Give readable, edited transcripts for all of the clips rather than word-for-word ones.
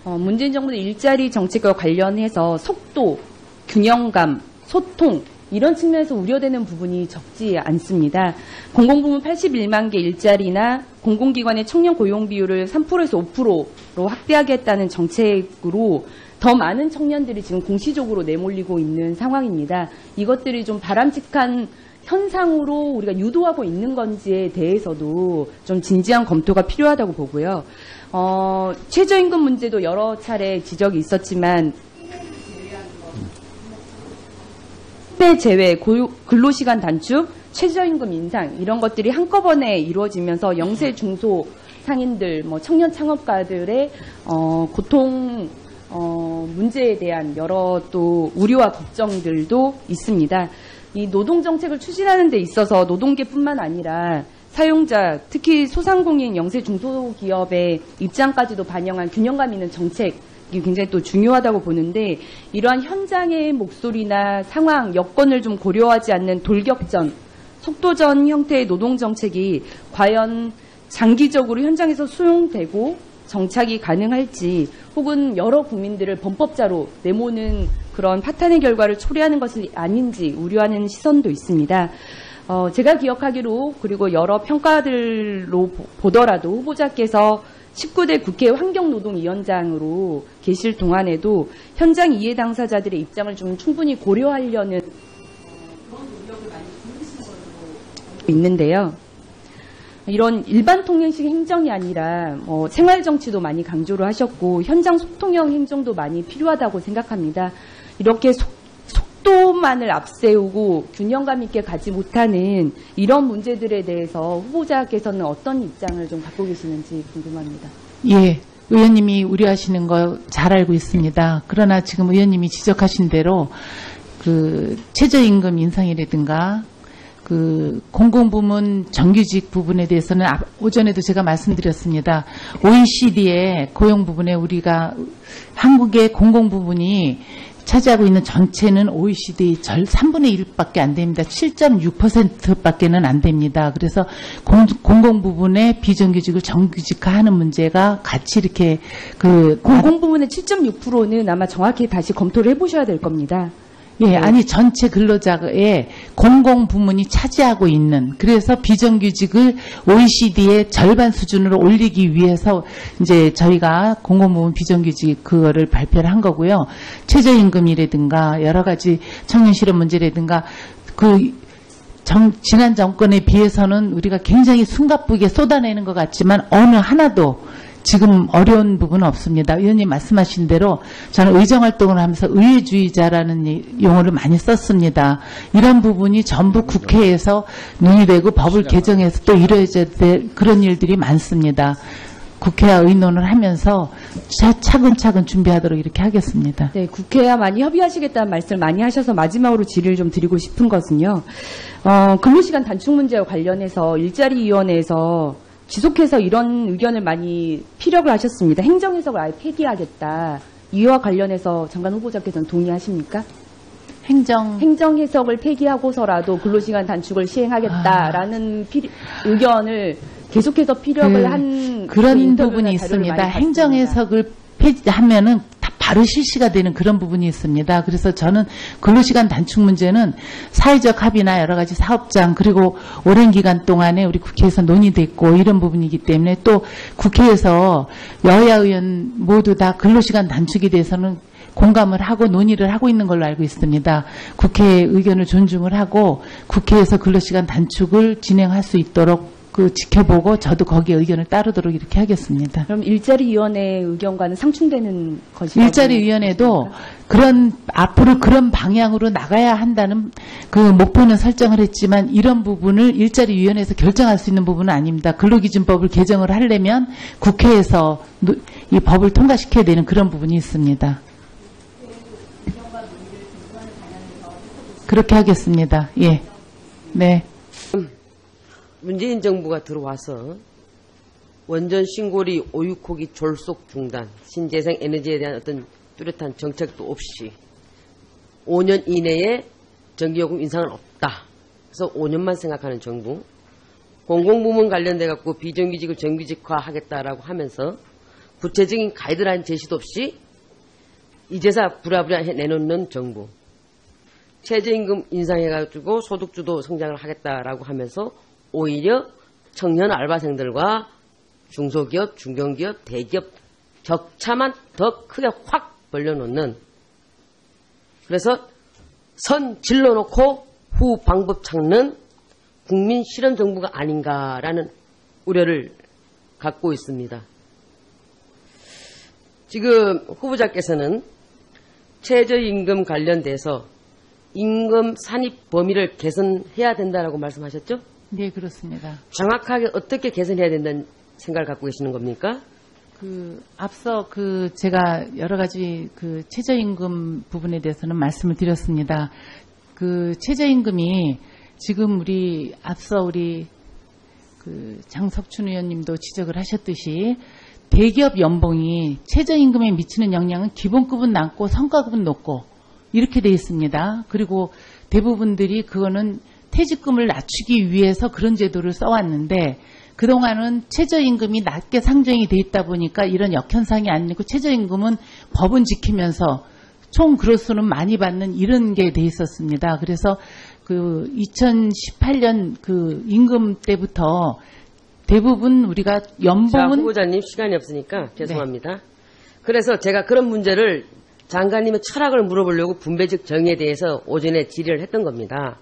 문재인 정부의 일자리 정책과 관련해서 속도, 균형감, 소통 이런 측면에서 우려되는 부분이 적지 않습니다. 공공부문 81만 개 일자리나 공공기관의 청년 고용 비율을 3%에서 5%로 확대하겠다는 정책으로 더 많은 청년들이 지금 공시적으로 내몰리고 있는 상황입니다. 이것들이 좀 바람직한 현상으로 우리가 유도하고 있는 건지에 대해서도 좀 진지한 검토가 필요하다고 보고요. 최저임금 문제도 여러 차례 지적이 있었지만 제외, 근로시간 단축, 최저임금 인상 이런 것들이 한꺼번에 이루어지면서 영세 중소 상인들, 청년 창업가들의 고통 문제에 대한 여러 또 우려와 걱정들도 있습니다. 이 노동정책을 추진하는 데 있어서 노동계뿐만 아니라 사용자, 특히 소상공인 영세 중소기업의 입장까지도 반영한 균형감 있는 정책이 굉장히 또 중요하다고 보는데 이러한 현장의 목소리나 상황, 여건을 좀 고려하지 않는 돌격전, 속도전 형태의 노동정책이 과연 장기적으로 현장에서 수용되고 정착이 가능할지 혹은 여러 국민들을 범법자로 내모는 그런 파탄의 결과를 초래하는 것이 아닌지 우려하는 시선도 있습니다. 제가 기억하기로 그리고 여러 평가들로 보더라도 후보자께서 19대 국회 환경노동위원장으로 계실 동안에도 현장 이해 당사자들의 입장을 좀 충분히 고려하려는 그런 노력을 많이 기울이신 걸로 있는데요. 이런 일반 통행식 행정이 아니라 생활 정치도 많이 강조를 하셨고 현장 소통형 행정도 많이 필요하다고 생각합니다. 이렇게 속도만을 앞세우고 균형감 있게 가지 못하는 이런 문제들에 대해서 후보자께서는 어떤 입장을 좀 갖고 계시는지 궁금합니다. 예, 의원님이 우려하시는 거 잘 알고 있습니다. 그러나 지금 의원님이 지적하신 대로 그 최저임금 인상이라든가 그 공공부문 정규직 부분에 대해서는 오전에도 제가 말씀드렸습니다. OECD의 고용 부분에 우리가 한국의 공공부문이 차지하고 있는 전체는 OECD 3분의 1밖에 안 됩니다. 7.6%밖에는 안 됩니다. 그래서 공공부문의 비정규직을 정규직화하는 문제가 같이 이렇게 공공부문의 7.6%는 아마 정확히 다시 검토를 해보셔야 될 겁니다. 예, 아니 전체 근로자의 공공부문이 차지하고 있는 그래서 비정규직을 OECD의 절반 수준으로 올리기 위해서 이제 저희가 공공부문 비정규직 그거를 발표를 한 거고요. 최저임금이라든가 여러 가지 청년 실업 문제라든가 지난 정권에 비해서는 우리가 굉장히 숨가쁘게 쏟아내는 것 같지만 어느 하나도 지금 어려운 부분은 없습니다. 의원님 말씀하신 대로 저는 의정활동을 하면서 의회주의자라는 용어를 많이 썼습니다. 이런 부분이 전부 국회에서 논의되고 법을 개정해서 또 이루어져야 될 그런 일들이 많습니다. 국회와 의논을 하면서 차근차근 준비하도록 이렇게 하겠습니다. 네, 국회와 많이 협의하시겠다는 말씀을 많이 하셔서 마지막으로 질의를 좀 드리고 싶은 것은요. 근로시간 단축 문제와 관련해서 일자리위원회에서 지속해서 이런 의견을 많이 피력을 하셨습니다. 행정해석을 아예 폐기하겠다. 이와 관련해서 장관 후보자께서는 동의하십니까? 행정해석을 폐기하고서라도 근로시간 단축을 시행하겠다라는 의견을 계속해서 피력을 한 그런 부분이 있습니다. 행정해석을 폐지하면은 바로 실시가 되는 그런 부분이 있습니다. 그래서 저는 근로시간 단축 문제는 사회적 합의나 여러 가지 사업장 그리고 오랜 기간 동안에 우리 국회에서 논의됐고 이런 부분이기 때문에 또 국회에서 여야 의원 모두 다 근로시간 단축에 대해서는 공감을 하고 논의를 하고 있는 걸로 알고 있습니다. 국회의 의견을 존중을 하고 국회에서 근로시간 단축을 진행할 수 있도록 지켜보고 저도 거기에 의견을 따르도록 이렇게 하겠습니다. 그럼 일자리위원회의 의견과는 상충되는 것이라고? 일자리위원회도 앞으로 그런 방향으로 나가야 한다는 그 목표는 설정을 했지만 이런 부분을 일자리위원회에서 결정할 수 있는 부분은 아닙니다. 근로기준법을 개정을 하려면 국회에서 이 법을 통과시켜야 되는 그런 부분이 있습니다. 그렇게 하겠습니다. 예. 네. 문재인 정부가 들어와서 원전 신고리 오육호기 졸속 중단, 신재생 에너지에 대한 어떤 뚜렷한 정책도 없이 5년 이내에 전기요금 인상은 없다. 그래서 5년만 생각하는 정부, 공공부문 관련돼 갖고 비정규직을 정규직화하겠다라고 하면서 구체적인 가이드라인 제시도 없이 이제사 부랴부랴 내놓는 정부. 최저임금 인상해가지고 소득주도 성장을 하겠다라고 하면서 오히려 청년 알바생들과 중소기업, 중견기업, 대기업 격차만 더 크게 확 벌려놓는, 그래서 선 질러놓고 후 방법 찾는 국민 실험 정부가 아닌가라는 우려를 갖고 있습니다. 지금 후보자께서는 최저임금 관련돼서 임금 산입 범위를 개선해야 된다라고 말씀하셨죠? 네, 그렇습니다. 정확하게 어떻게 개선해야 된다는 생각을 갖고 계시는 겁니까? 앞서 제가 여러 가지 최저임금 부분에 대해서는 말씀을 드렸습니다. 최저임금이 지금 앞서 우리 장석춘 의원님도 지적을 하셨듯이 대기업 연봉이 최저임금에 미치는 영향은 기본급은 낮고 성과급은 높고 이렇게 돼 있습니다. 그리고 대부분들이 그거는 퇴직금을 낮추기 위해서 그런 제도를 써왔는데 그동안은 최저임금이 낮게 상정이 돼 있다 보니까 이런 역현상이 아니고 최저임금은 법은 지키면서 총 그로수는 많이 받는 이런 게 돼 있었습니다. 그래서 2018년 임금 때부터 대부분 우리가 연봉은 자, 후보자님 시간이 없으니까 죄송합니다. 네. 그래서 제가 그런 문제를 장관님의 철학을 물어보려고 분배적 정의에 대해서 오전에 질의를 했던 겁니다.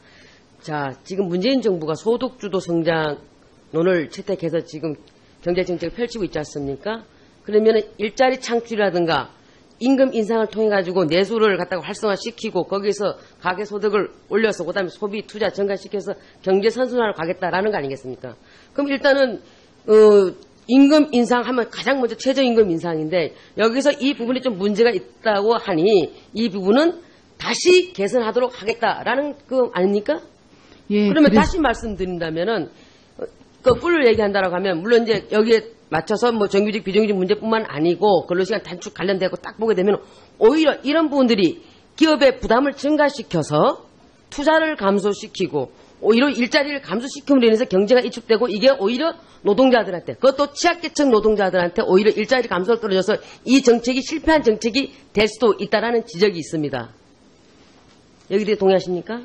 자, 지금 문재인 정부가 소득주도 성장론을 채택해서 지금 경제정책을 펼치고 있지 않습니까? 그러면 일자리 창출이라든가 임금 인상을 통해 가지고 내수를 갖다가 활성화시키고 거기서 가계소득을 올려서 그다음에 소비 투자 증가시켜서 경제 선순환을 가겠다라는 거 아니겠습니까? 그럼 일단은 임금 인상하면 가장 먼저 최저임금 인상인데 여기서 이 부분이 좀 문제가 있다고 하니 이 부분은 다시 개선하도록 하겠다라는 거 아닙니까? 예, 그러면 다시 말씀드린다면은 거꾸로 얘기한다라고 하면 물론 이제 여기에 맞춰서 뭐 정규직 비정규직 문제뿐만 아니고 근로시간 단축 관련되고 딱 보게 되면 오히려 이런 부분들이 기업의 부담을 증가시켜서 투자를 감소시키고 오히려 일자리를 감소시킴으로 인해서 경제가 위축되고 이게 오히려 노동자들한테 그것도 취약계층 노동자들한테 오히려 일자리 감소가 떨어져서 이 정책이 실패한 정책이 될 수도 있다라는 지적이 있습니다. 여기에 대해 동의하십니까?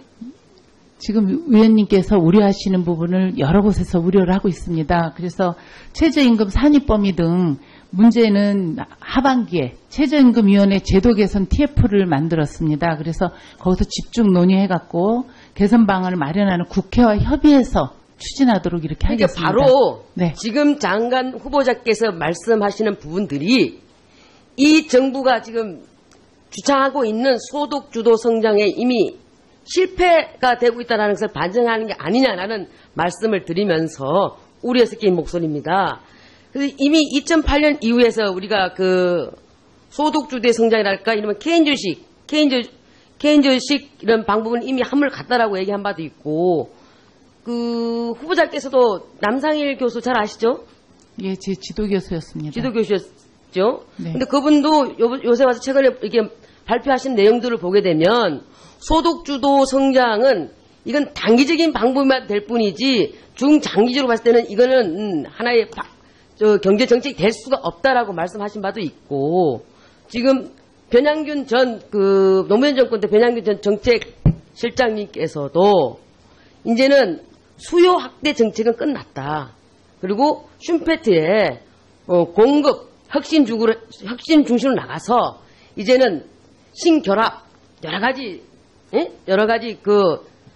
지금 의원님께서 우려하시는 부분을 여러 곳에서 우려를 하고 있습니다. 그래서 최저임금 산입 범위 등 문제는 하반기에 최저임금위원회 제도 개선 TF를 만들었습니다. 그래서 거기서 집중 논의해갖고 개선 방안을 마련하는 국회와 협의해서 추진하도록 이렇게 그러니까 하겠습니다. 바로 네. 지금 장관 후보자께서 말씀하시는 부분들이 이 정부가 지금 주창하고 있는 소득주도 성장에 이미 실패가 되고 있다는 것을 반증하는 게 아니냐라는 말씀을 드리면서 우려해서 낀 목소리입니다. 그래서 이미 2008년 이후에서 우리가 소득주도의 성장이랄까 이러면 케인즈식 이런 방법은 이미 한물 갔다라고 얘기한 바도 있고 후보자께서도 남상일 교수 잘 아시죠? 예, 제 지도교수였습니다. 지도교수였죠. 네. 근데 그분도 요새 와서 최근에 이렇게 발표하신 내용들을 보게 되면 소득주도 성장은 이건 단기적인 방법만 될 뿐이지 중장기적으로 봤을 때는 이거는 하나의 경제 정책이 될 수가 없다라고 말씀하신 바도 있고 지금 변양균 전 노무현 정권 때 변양균 전 정책실장님께서도 이제는 수요 확대 정책은 끝났다. 그리고 슈페트에 공급 혁신 중심으로 나가서 이제는 신결합 여러 가지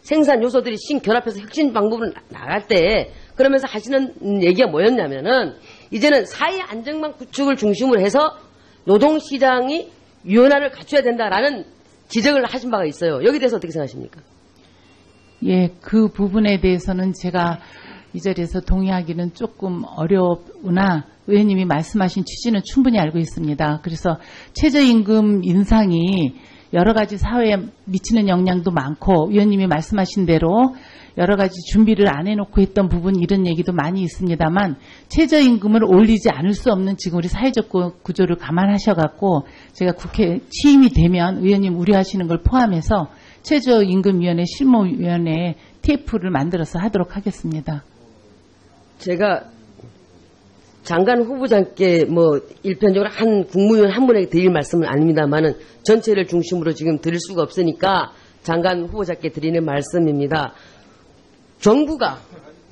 생산 요소들이 신결합해서 혁신 방법으로 나갈 때 그러면서 하시는 얘기가 뭐였냐면은 이제는 사회 안정망 구축을 중심으로 해서 노동시장이 유연화를 갖춰야 된다라는 지적을 하신 바가 있어요. 여기에 대해서 어떻게 생각하십니까? 예, 그 부분에 대해서는 제가 이 자리에서 동의하기는 조금 어려우나 의원님이 말씀하신 취지는 충분히 알고 있습니다. 그래서 최저임금 인상이 여러 가지 사회에 미치는 영향도 많고 의원님이 말씀하신 대로 여러 가지 준비를 안 해놓고 했던 부분 이런 얘기도 많이 있습니다만 최저임금을 올리지 않을 수 없는 지금 우리 사회적 구조를 감안하셔갖고 제가 국회 취임이 되면 의원님 우려하시는 걸 포함해서 최저임금위원회 장관 후보자께 뭐 일편적으로 한 국무위원 한 분에게 드릴 말씀은 아닙니다만은 전체를 중심으로 지금 드릴 수가 없으니까 장관 후보자께 드리는 말씀입니다. 정부가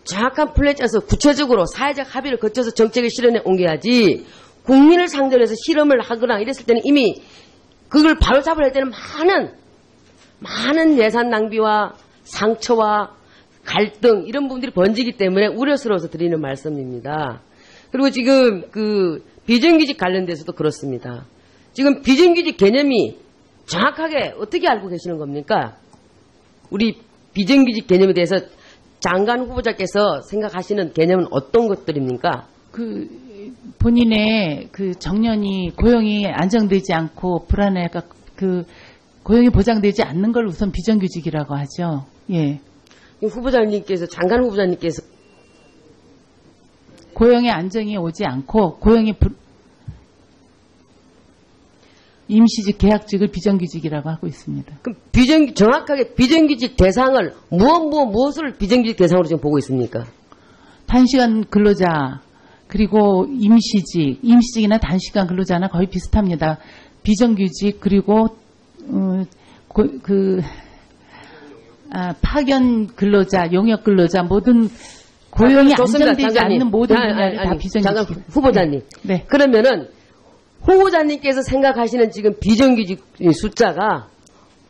정확한 플랜 짜서 구체적으로 사회적 합의를 거쳐서 정책을 실현해 옮겨야지 국민을 상대로 해서 실험을 하거나 이랬을 때는 이미 그걸 바로잡아야 할 때는 많은 예산 낭비와 상처와 갈등 이런 부분들이 번지기 때문에 우려스러워서 드리는 말씀입니다. 그리고 지금 그 비정규직 관련돼서도 그렇습니다. 지금 비정규직 개념이 정확하게 어떻게 알고 계시는 겁니까? 우리 비정규직 개념에 대해서 장관 후보자께서 생각하시는 개념은 어떤 것들입니까? 그 본인의 그 정년이 고용이 안정되지 않고 불안해가 그 고용이 보장되지 않는 걸 우선 비정규직이라고 하죠. 예. 후보자님께서 장관 후보자님께서 고용의 안정이 오지 않고 고용이 임시직, 계약직을 비정규직이라고 하고 있습니다. 그럼 정확하게 비정규직 대상을 무엇을 비정규직 대상으로 지금 보고 있습니까? 단시간 근로자 그리고 임시직이나 단시간 근로자나 거의 비슷합니다. 비정규직 그리고 파견 근로자, 용역 근로자 모든 고용이 안정되지 않는 모든 분야를 다 비정규직. 장관 후보자님. 네. 그러면은 후보자님께서 생각하시는 지금 비정규직 숫자가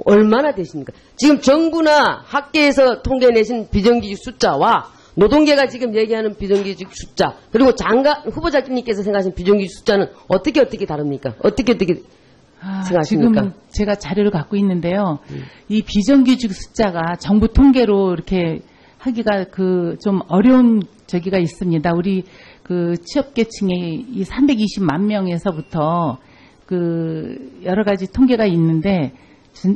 얼마나 되십니까? 지금 정부나 학계에서 통계내신 비정규직 숫자와 노동계가 지금 얘기하는 비정규직 숫자 그리고 장관 후보자님께서 생각하시는 비정규직 숫자는 어떻게 다릅니까? 어떻게 생각하십니까? 지금 제가 자료를 갖고 있는데요. 이 비정규직 숫자가 정부 통계로 이렇게 하기가 좀 어려운 저기가 있습니다. 우리 그 취업계층의 이 320만 명에서부터 여러 가지 통계가 있는데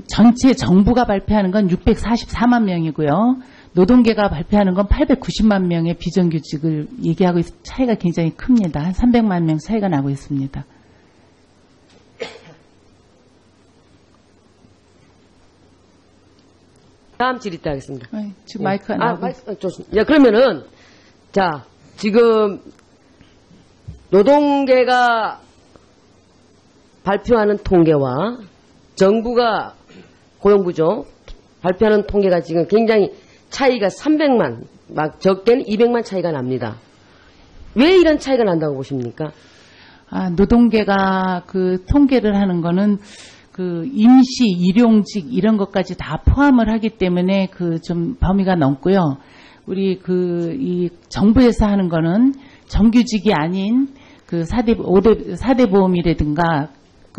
전체 정부가 발표하는 건 644만 명이고요. 노동계가 발표하는 건 890만 명의 비정규직을 얘기하고 차이가 굉장히 큽니다. 한 300만 명 차이가 나고 있습니다. 다음 질의 때 하겠습니다. 지금 마이크 안 하고. 좋습니다. 그러면은 자 지금 노동계가 발표하는 통계와 정부가 고용부죠 발표하는 통계가 지금 굉장히 차이가 300만 막 적게는 200만 차이가 납니다. 왜 이런 차이가 난다고 보십니까? 노동계가 통계를 하는 거는 임시 일용직 이런 것까지 다 포함을 하기 때문에 좀 범위가 넘고요. 우리 이 정부에서 하는 거는 정규직이 아닌 4대 보험이라든가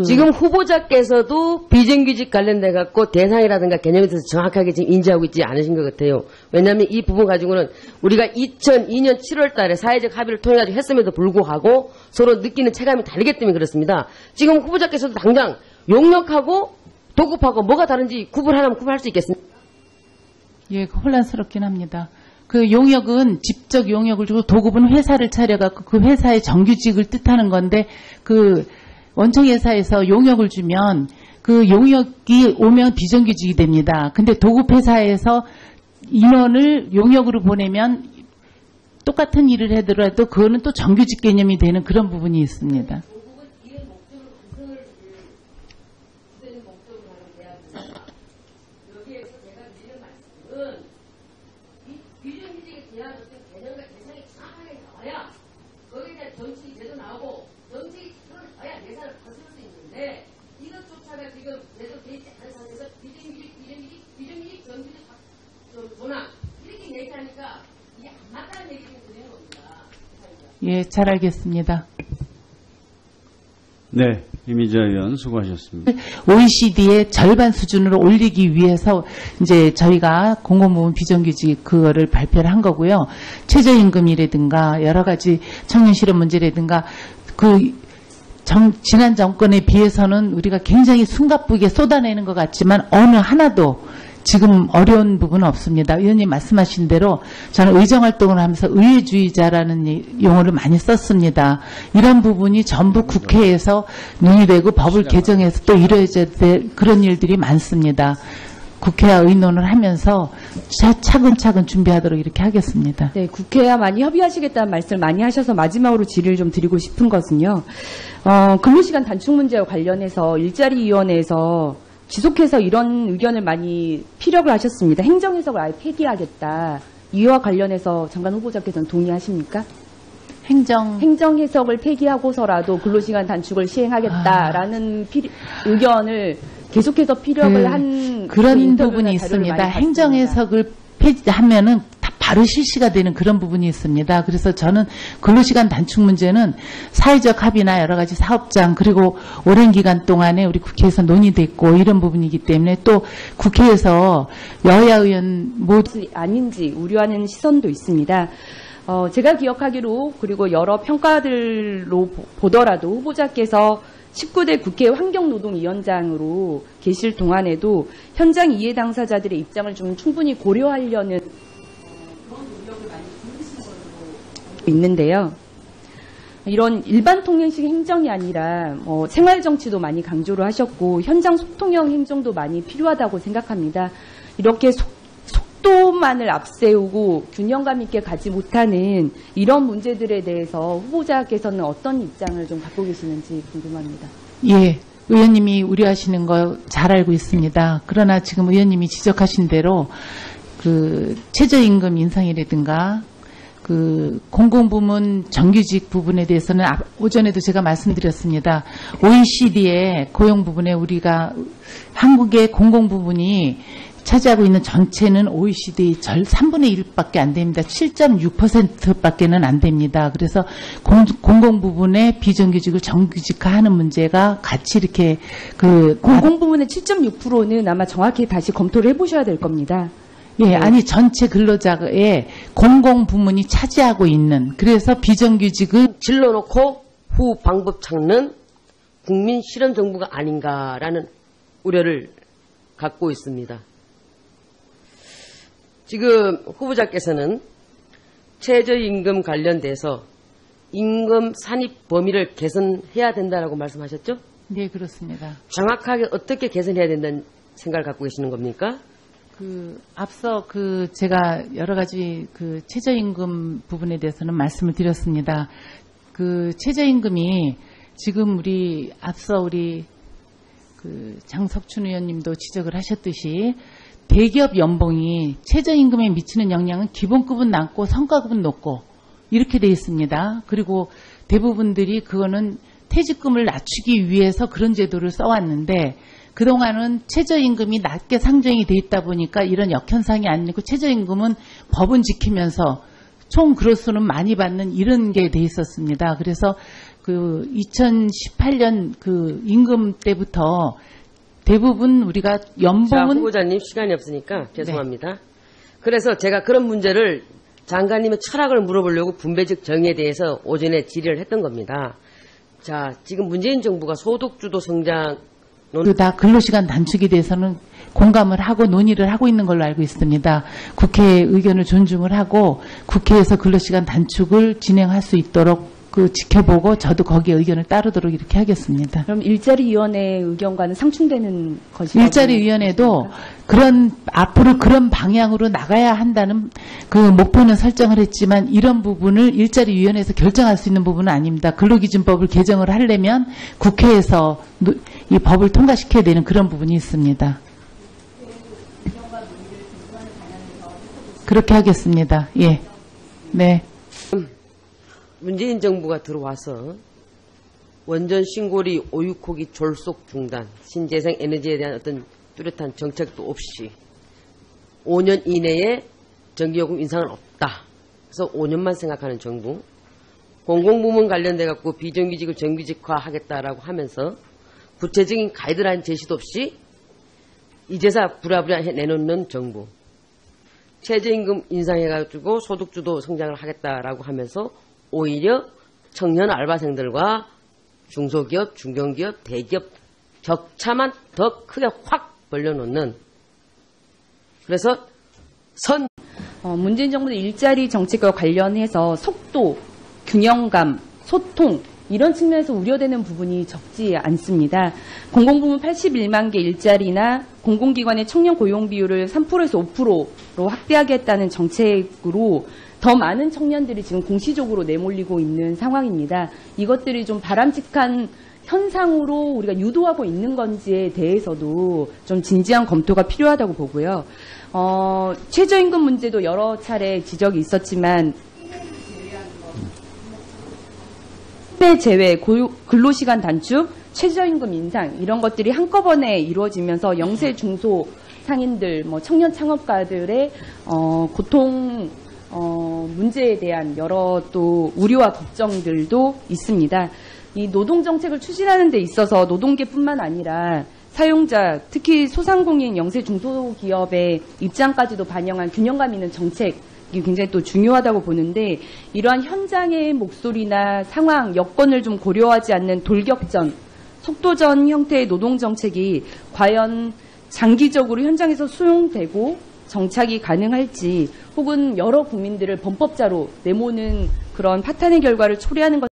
지금 후보자께서도 비정규직 관련돼 갖고 대상이라든가 개념에 대해서 정확하게 지금 인지하고 있지 않으신 것 같아요. 왜냐하면 이 부분 가지고는 우리가 2002년 7월 달에 사회적 합의를 통해 가지고 했음에도 불구하고 서로 느끼는 체감이 다르기 때문에 그렇습니다. 지금 후보자께서도 당장 용역하고 도급하고 뭐가 다른지 구분하면 구분할 수 있겠습니까? 예, 혼란스럽긴 합니다. 용역은 직접 용역을 주고 도급은 회사를 차려갖고 그 회사의 정규직을 뜻하는 건데 원청회사에서 용역을 주면 용역이 오면 비정규직이 됩니다. 근데 도급회사에서 인원을 용역으로 보내면 똑같은 일을 하더라도 그거는 또 정규직 개념이 되는 그런 부분이 있습니다. 예, 잘 알겠습니다. 네, 이미자 의원 수고하셨습니다. OECD의 절반 수준으로 올리기 위해서 이제 저희가 공공부문 비정규직 그거를 발표를 한 거고요. 최저임금이라든가 여러 가지 청년 실업 문제라든가 지난 정권에 비해서는 우리가 굉장히 숨가쁘게 쏟아내는 것 같지만 어느 하나도 지금 어려운 부분은 없습니다. 의원님 말씀하신 대로 저는 의정활동을 하면서 의회주의자라는 용어를 많이 썼습니다. 이런 부분이 전부 국회에서 논의되고 법을 개정해서 또 이루어져야 될 그런 일들이 많습니다. 국회와 의논을 하면서 차근차근 준비하도록 이렇게 하겠습니다. 네, 국회와 많이 협의하시겠다는 말씀을 많이 하셔서 마지막으로 질의를 좀 드리고 싶은 것은요. 근로시간 단축 문제와 관련해서 일자리위원회에서 지속해서 이런 의견을 많이 피력을 하셨습니다. 행정해석을 아예 폐기하겠다. 이와 관련해서 장관 후보자께서는 동의하십니까? 행정해석을 폐기하고서라도 근로시간 단축을 시행하겠다라는 의견을 계속해서 피력을 한 그런 인터뷰나 부분이 자료를 있습니다. 많이 봤습니다. 행정해석을 폐지하면은 다 바로 실시가 되는 그런 부분이 있습니다. 그래서 저는 근로시간 단축 문제는 사회적 합의나 여러 가지 사업장 그리고 오랜 기간 동안에 우리 국회에서 논의됐고 이런 부분이기 때문에 또 국회에서 여야 의원 모두 아닌지 우려하는 시선도 있습니다. 제가 기억하기로 그리고 여러 평가들로 보더라도 후보자께서 19대 국회 환경노동위원장으로 계실 동안에도 현장 이해 당사자들의 입장을 좀 충분히 고려하려는 그런 노력을 많이 보이신 걸로 있는데요. 이런 일반 통행식 행정이 아니라 생활 정치도 많이 강조를 하셨고 현장 소통형 행정도 많이 필요하다고 생각합니다. 이렇게 속도만을 앞세우고 균형감 있게 가지 못하는 이런 문제들에 대해서 후보자께서는 어떤 입장을 좀 갖고 계시는지 궁금합니다. 예, 의원님이 우려하시는 거 잘 알고 있습니다. 그러나 지금 의원님이 지적하신 대로 그 최저임금 인상이라든가 그 공공부문 정규직 부분에 대해서는 오전에도 제가 말씀드렸습니다. OECD의 고용 부분에 우리가 한국의 공공부문이 차지하고 있는 전체는 OECD 3분의 1밖에 안 됩니다. 7.6%밖에는 안 됩니다. 그래서 공공 부분의 비정규직을 정규직화하는 문제가 같이 이렇게 공공 부문의 7.6%는 아마 정확히 다시 검토를 해보셔야 될 겁니다. 예, 아니 전체 근로자의 공공 부문이 차지하고 있는 그래서 비정규직을 질러놓고 후 방법 찾는 국민 실현 정부가 아닌가라는 우려를 갖고 있습니다. 지금 후보자께서는 최저임금 관련돼서 임금 산입 범위를 개선해야 된다라고 말씀하셨죠? 네, 그렇습니다. 정확하게 어떻게 개선해야 된다는 생각을 갖고 계시는 겁니까? 앞서 제가 여러 가지 최저임금 부분에 대해서는 말씀을 드렸습니다. 최저임금이 지금 앞서 우리 장석춘 의원님도 지적을 하셨듯이 대기업 연봉이 최저임금에 미치는 영향은 기본급은 낮고 성과급은 높고 이렇게 돼 있습니다. 그리고 대부분들이 그거는 퇴직금을 낮추기 위해서 그런 제도를 써왔는데 그동안은 최저임금이 낮게 상정이 돼 있다 보니까 이런 역현상이 아니고 최저임금은 법은 지키면서 총 그로수는 많이 받는 이런 게 돼 있었습니다. 그래서 2018년 임금 때부터 대부분 우리가 연봉은 자, 후보자님 시간이 없으니까 죄송합니다. 네. 그래서 제가 그런 문제를 장관님의 철학을 물어보려고 분배적 정의에 대해서 오전에 질의를 했던 겁니다. 자, 지금 문재인 정부가 소득주도 성장 다 근로시간 단축에 대해서는 공감을 하고 논의를 하고 있는 걸로 알고 있습니다. 국회의 의견을 존중을 하고 국회에서 근로시간 단축을 진행할 수 있도록 지켜보고 저도 거기에 의견을 따르도록 이렇게 하겠습니다. 그럼 일자리위원회의 의견과는 상충되는 것이라고 일자리위원회도 앞으로 그런 방향으로 나가야 한다는 목표는 설정을 했지만 이런 부분을 일자리위원회에서 결정할 수 있는 부분은 아닙니다. 근로기준법을 개정을 하려면 국회에서 이 법을 통과시켜야 되는 그런 부분이 있습니다. 그렇게 하겠습니다. 예. 네. 문재인 정부가 들어와서 원전 신고리 오육호기 졸속 중단, 신재생 에너지에 대한 어떤 뚜렷한 정책도 없이 5년 이내에 전기요금 인상은 없다. 그래서 5년만 생각하는 정부. 공공부문 관련돼 갖고 비정규직을 정규직화하겠다라고 하면서 구체적인 가이드라인 제시도 없이 이제서 부랴부랴 내놓는 정부. 최저임금 인상해가지고 소득주도 성장을 하겠다라고 하면서 오히려 청년 알바생들과 중소기업, 중견기업, 대기업 격차만 더 크게 확 벌려놓는 그래서 문재인 정부는 일자리 정책과 관련해서 속도, 균형감, 소통 이런 측면에서 우려되는 부분이 적지 않습니다. 공공부문 81만 개 일자리나 공공기관의 청년 고용 비율을 3%에서 5%로 확대하겠다는 정책으로 더 많은 청년들이 지금 공시적으로 내몰리고 있는 상황입니다. 이것들이 좀 바람직한 현상으로 우리가 유도하고 있는 건지에 대해서도 좀 진지한 검토가 필요하다고 보고요. 최저임금 문제도 여러 차례 지적이 있었지만 내 제외, 근로시간 단축, 최저임금 인상 이런 것들이 한꺼번에 이루어지면서 영세 중소 상인들, 청년 창업가들의 고통 문제에 대한 여러 또 우려와 걱정들도 있습니다. 이 노동정책을 추진하는 데 있어서 노동계뿐만 아니라 사용자, 특히 소상공인 영세 중소기업의 입장까지도 반영한 균형감 있는 정책이 굉장히 또 중요하다고 보는데 이러한 현장의 목소리나 상황, 여건을 좀 고려하지 않는 돌격전, 속도전 형태의 노동정책이 과연 장기적으로 현장에서 수용되고 정착이 가능할지 혹은 여러 국민들을 범법자로 내모는 그런 파탄의 결과를 초래하는 것